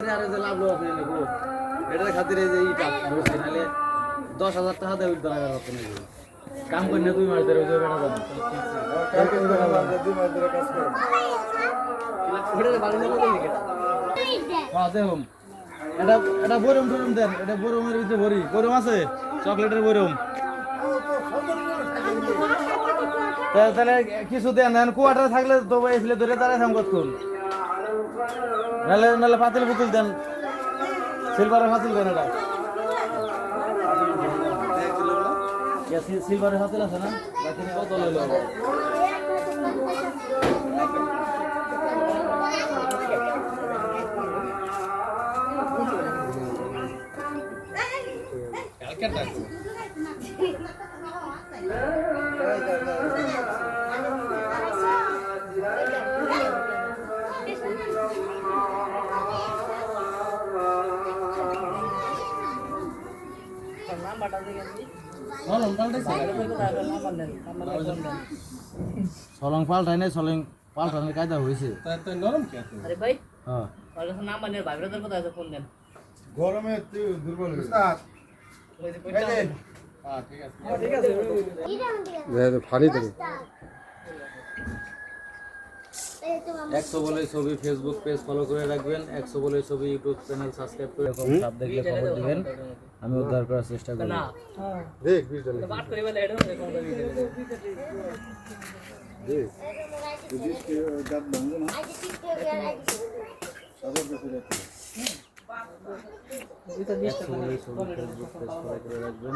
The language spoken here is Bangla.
আরে যে লাভ লস নেই গো এটার খাতিরে যে ইটা বসে নালে 10,000 টাকা দেব দরকার করতে নেই কাম করি না 2 মাস ধরে ওই বেটা যাবে কালকে বেটা যাবে 2 মাস ধরে কাজ করো ওটা ভালো না বলে লিখে হ্যাঁ দেখুন এটা এটা বরম টরম দেন এটা বরমের ভিতরে ভরি বরম আছে চকলেটের বরম তাহলে কিছু দেন দেন কোয়ার্টার থাকলে তো এফলে ধরে দাঁড়ায় থাম কতক্ষণ নালে নালে পাতিল পুতুল দেন সিলভারের পাতিল দেন এটা সিলভারের পাতিল আছে না বাকি কত লইলো সলং পাল্টাই নাই সলং পাল্টানোর কায়দা হয়েছে আরে ভাই হ্যাঁ ওর কাছে নাম বানিয়ে ভাইব্রেটর কথা আছে ফোন দেন গরমে তুই দুর্বল হয়ে ফানি দেবে 100 বলে ছবি ফেসবুক পেজ ফলো করে রাখবেন 100 বলে ছবি ইউটিউব চ্যানেল সাবস্ক্রাইব করে সব দেখলে খবর দিবেন আমি উদ্ধার করার চেষ্টা করব না দেখ বিজল বাট করি বলে এডো কোনটা ভিডিও দেখ তুই কি দাঁত ভাঙবো না সাদর কিছু রাখতে 100 বলে ছবি ফেসবুক পেজ ফলো করে রাখবেন